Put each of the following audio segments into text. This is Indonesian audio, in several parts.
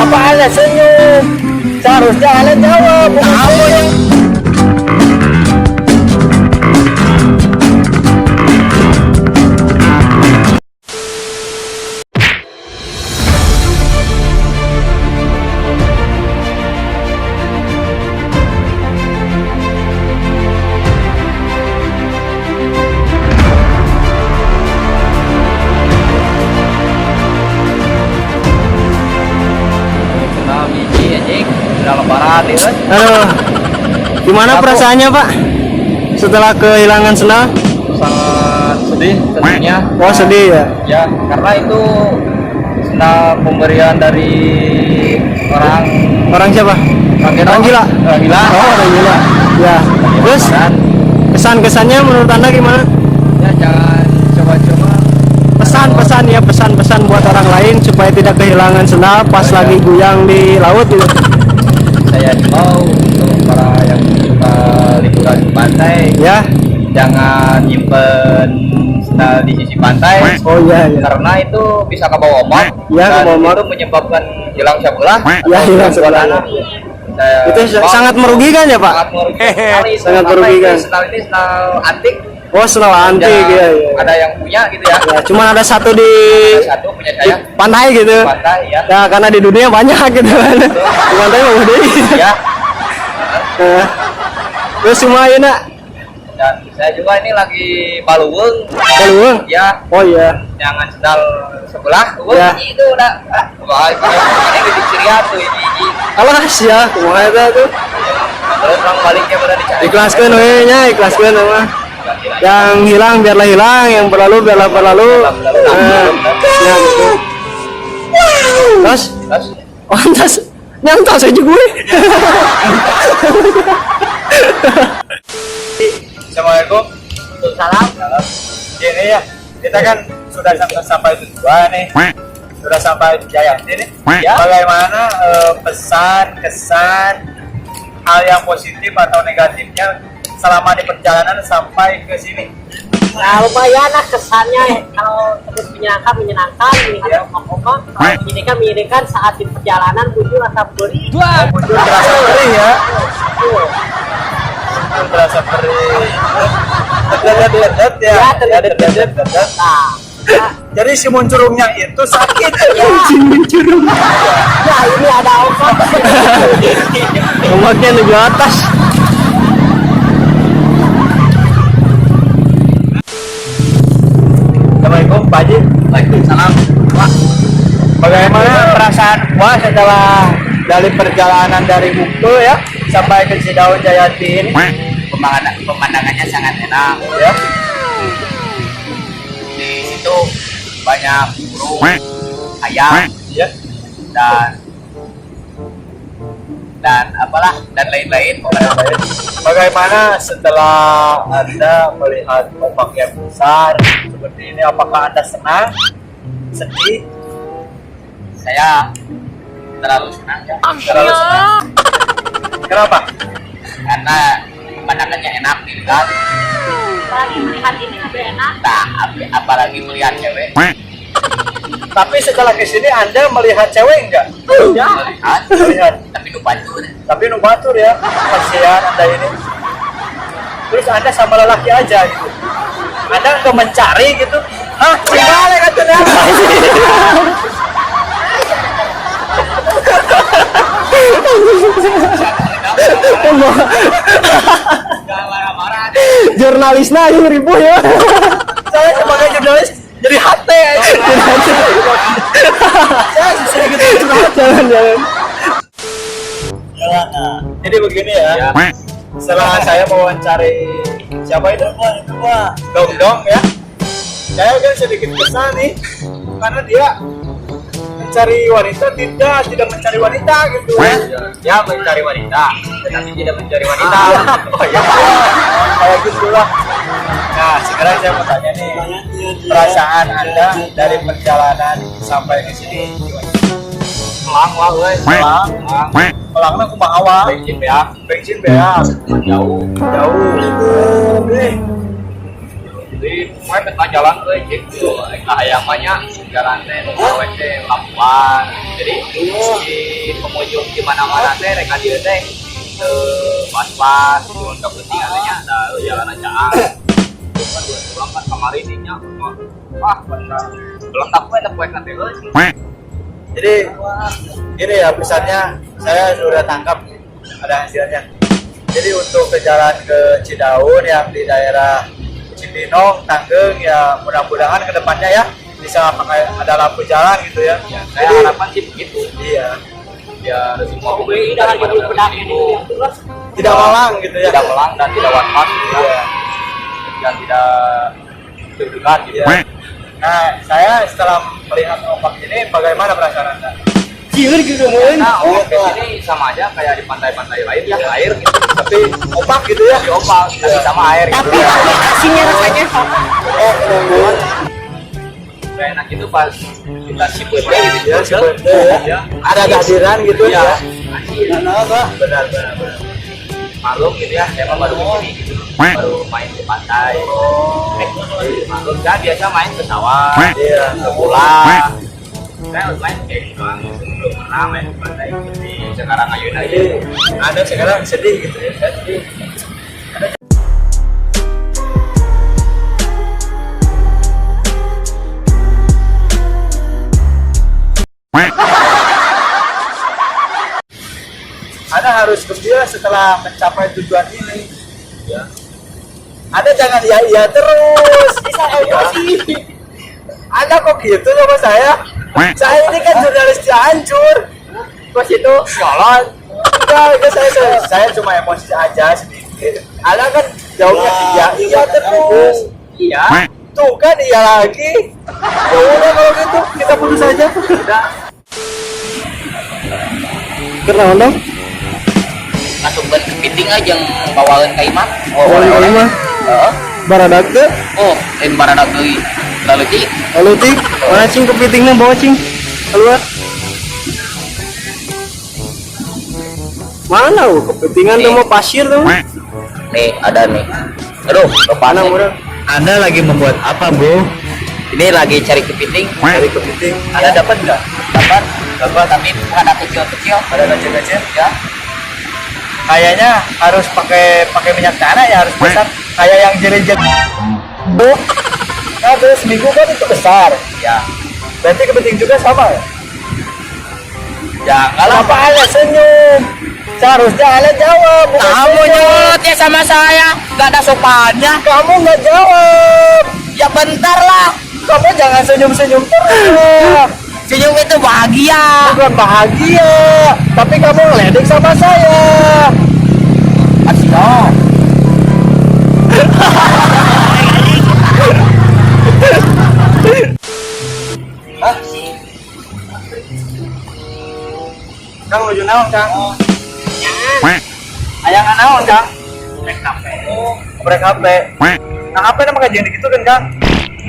Kenapa Anda senyum? Seharusnya Anda jawab. Kamu yang lebaran ya. Aduh, gimana perasaannya Pak setelah kehilangan sendal? Sangat sedih tentunya. Oh sedih ya? Ya, karena itu sendal pemberian dari orang siapa? Orang gila. Orang gila. Oh orang gila. Ya. Terus kesan-kesannya menurut Anda gimana? Ya jangan coba-coba. Pesan buat orang lain supaya tidak kehilangan sendal pas lagi guyang di laut gitu. Saya himbau untuk para yang suka liburan di pantai, Ya. jangan nyimpen sendal di sisi pantai. Oh iya. Karena itu bisa ke bawah ombak. Ya, dan ke bawah ombak. itu menyebabkan hilang sebelah. Ya, hilang sebelah. Itu sangat merugikan ya Pak? Sangat merugikan sekali. Sangat merugikan. Sendal ini sendal antik. Oh sendal antik ya. Ada yang punya gitu ya. Ya, cuman ada satu di Satu punya saya. pantai gitu. Pantai ya. Ya karena di dunia banyak gitu kan. Di pantai mau gede. Ya. Terus semua ya nak. Dan saya juga ini lagi baluweng. Baluweng? Ya. Oh iya. Jangan sendal sebelah. Ya. Itu udah. Wah, ini di Ciria tuh ini. Alas ya, kumaha eta tuh. Terus orang baliknya udah dicari. Ikhlaskeun we nya, ikhlaskeun mah. Yang hilang biarlah hilang, yang berlalu biarlah berlalu. Ya gitu. Terus? Oh, terus nyangta saya juga gue. Assalamualaikum. Salam. Gini ya, kita kan sudah sampai tujuan nih. Sudah sampai di Jayanti nih. Ya. Bagaimana pesan, kesan, hal yang positif atau negatifnya selama di perjalanan sampai ke sini? Nah, lumayan lah kesannya kalau terus menyenangkan melihat ombak-ombak. Kalau menyenangkan saat di perjalanan bujur rasa perih. Bujur terasa perih ya. Bujur terasa perih. Terdedet ya. Ya, terdedet. Nah, Jadi si muncurungnya itu sakit. ya ini ada ombak. Ombaknya di atas. Assalamualaikum Pak Haji. Waalaikumsalam. Pak, bagaimana perasaan Pak setelah dari perjalanan dari Bukto ya sampai ke Cidaun Jayanti ini? Pemandangannya sangat enak ya. Di situ banyak burung, ayam, ya, dan apalah dan lain-lain. Bagaimana setelah Anda melihat ombak yang besar seperti ini? Apakah Anda senang, sedih? Saya terlalu senang ya. Terlalu senang. Kenapa? Karena pemandangannya enak dilihat. Apalagi melihat ini lebih enak. Nah, apalagi melihat cewek. Tapi setelah kesini Anda melihat cewek enggak? Ya. Melihat. Tapi nu batur ya. Kasihan Anda ini. Terus Anda sama lelaki aja gitu. Anda enggak mencari gitu. Hah? Cingale katanya. Jurnalisnya aja ribu ya. Saya sebagai jurnalis jadi hati aja. Saya sedikit curhat. Jangan. Jadi begini ya. Setelah saya mewawancari siapa itu? Dong ya. Saya kan sedikit kesal nih karena dia mencari wanita tidak mencari wanita gitu ya. Ya mencari wanita tetapi tidak mencari wanita. Oh ya. Kayak gitulah. Nah, sekarang saya mau tanya nih, perasaan Anda dari perjalanan sampai ke sini gimana? Pelangnya kumaha wae? Bensin beak. Jauh. di pokoknya peta jalan tuh cek tuh ayamannya jalan teh awet teh Labuan jadi di pengunjung di mana-mana teh reka dia teh pas-pas cuma kepentingannya ada jalan aja terus kan gue pulang kan kemarin ininya wah belum tak gue nak nanti Jadi ini ya pesannya saya sudah tangkap ada hasilnya. Jadi untuk ke jalan ke Cidaun yang di daerah Cibinong, Tanggeng ya mudah-mudahan kedepannya ya bisa pakai ada lampu jalan gitu ya. Saya Jadi, harapan sih begitu iya biar semua Beli dah harga dulu pedang ini. tidak malang gitu ya. tidak melang dan tidak one gitu ya. Dan tidak deg-degan gitu Iya. Nah, saya setelah melihat ombak ini bagaimana perasaan Anda? Ciur gitu mun. Nah, ombak ini sama aja kayak di pantai-pantai lain ya, air gitu. Tapi ombak gitu ya. Di ombak, tapi sama air gitu. Tapi tapi asinnya rasanya Kayak enak itu pas kita siput gitu. Ya, sebenarnya Ya. ada kehadiran gitu Iya. ya. Benar. Malum gitu ya, saya mah baru begini gitu. Baru main di pantai. Malum kan biasa main ke sawah, Iya. ke pulau. Saya main kayak gitu, belum pernah main di pantai gitu. Sekarang ayun aja. Jadi Anda sekarang sedih gitu ya. Sedih. Anda harus gembira setelah mencapai tujuan ini. Ya. Anda jangan iya terus. Bisa sih. Anda kok gitu sama saya? Saya ini kan jurnalis Cianjur. Pas itu nyolot. Enggak, saya cuma emosi aja sedikit. Anda kan jawabnya iya terus. Iya. Tuh kan iya lagi. Ya udah kalau gitu kita putus aja. Udah. Kenapa dong? Masukkan kepiting aja yang bawaan kaimat. Ini mah baradak teh. Oh, lain baradak deui. Lalu cik. Lalu tik, mana cing kepitingnya bawa cing keluar. Mana kepitingan tuh mau pasir tuh. Nih, ada nih. Aduh, Mana kepana orang? Anda lagi membuat apa, Bro? Ini lagi cari kepiting. Dari kepiting. Ada dapat nggak? Dapat, tapi ada kecil-kecil. Ada kecil-kecil. Ya. Kayaknya harus pakai minyak tanah ya, harus besar kayak yang jerit-jerit. Bu, nah terus seminggu kan itu besar. Ya. Berarti kepiting juga sama ya? Jangan lah. Apa Anda senyum? Seharusnya Anda jawab. bukan Kamu senyum. nyolot ya sama saya. Gak ada sopannya. Kamu nggak jawab. Ya bentar lah. Kamu jangan senyum-senyum terus. Senyum itu bahagia. Bukan bahagia, tapi kamu ngeledek sama saya. Asik dong. Hah? Kang menuju naon, Kang? Ayangan naon, Kang? Naik kafe. Brek HP. Nah, HP nama kajian gitu kan, Kang?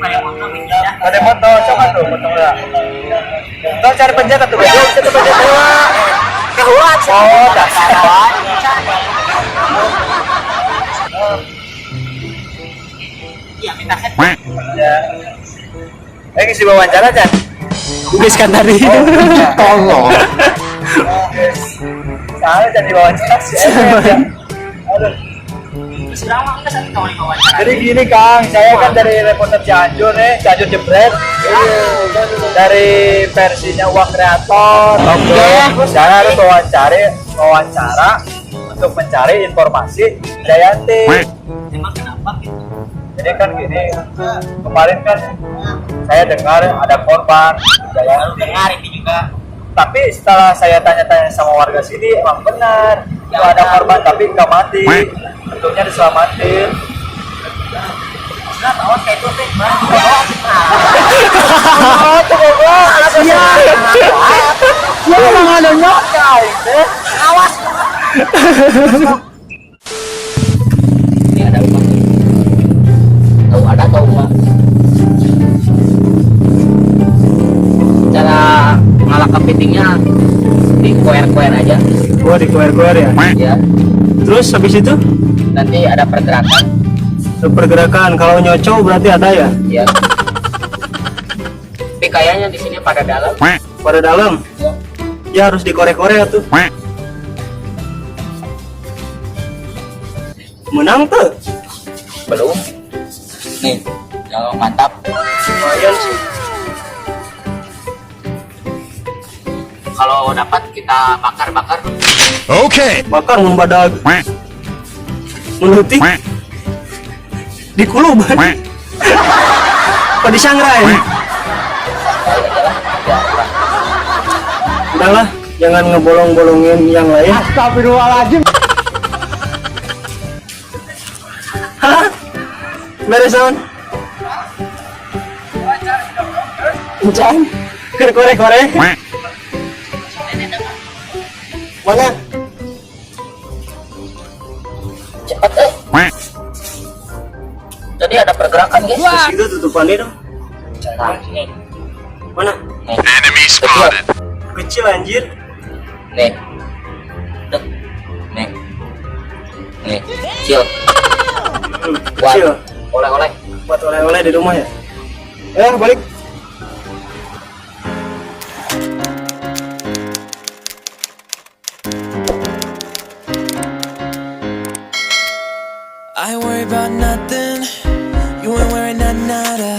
Ya. Ada motor, coba tuh, motor lah. Kau cari penjata tuh, bego, bisa tuh penjata. Kehuat. Oh, dasar. Iya, minta head. Ya. Ngisi wawancara, Chan? Guys kan tadi. Tolong. Soalnya jadi wawancara sih. Aduh. Sudah lama kita satu kali wawancara. Jadi gini Kang, saya kan dari reporter Cianjur nih, Cianjur Jebret. Dari versinya Uang Kreator. Oke. Saya harus wawancara untuk mencari informasi Jayanti. Emang kenapa gitu? Jadi kan gini, kemarin kan saya dengar ada korban Jayanti. Dengar ini juga. Tapi setelah saya tanya-tanya sama warga sini, emang benar itu ada korban tapi nggak mati, untungnya diselamatin. Sudah tahu kayak itu teh. Oh, tuh goblok, iya. Ya emang ada nyoknya, deh. Awas. Ini ada uang. Tahu ada tahu nggak? Cara ngalak kepitingnya di koer-koer aja. Gua di koer-koer ya. Ya. Terus habis itu Nanti ada pergerakan. Ada pergerakan. Kalau nyocok berarti ada ya? Iya. Tapi kayaknya di sini pada dalam. Pada dalam. Ya harus dikorek-korek tuh. Menang tuh. Belum. Nih, yang mantap. Lumayan sih. Kalau dapat kita bakar-bakar. Bakar membadag. Menutik. Dikuluban. Apa disangrai? Udahlah, jangan ngebolong-bolongin yang lain. Astagfirullahaladzim. Hah? Beresan? Encan? Korek-korek? Mana? Cepat Tadi ada pergerakan guys. Di situ tutupannya dong. Nah, nih. Mana? Kecil. Kecil anjir. Nih. Dek. Nih. Nih. Kecil. Kecil. Oleh-oleh. Buat oleh-oleh di rumah ya. Balik. I worry about nothing. You ain't wearing nada.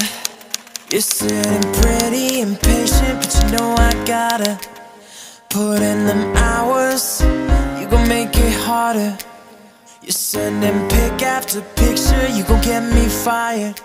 You're sitting pretty impatient, but you know I gotta put in them hours. You gon' make it harder. You're sending pic after picture. You gon' get me fired.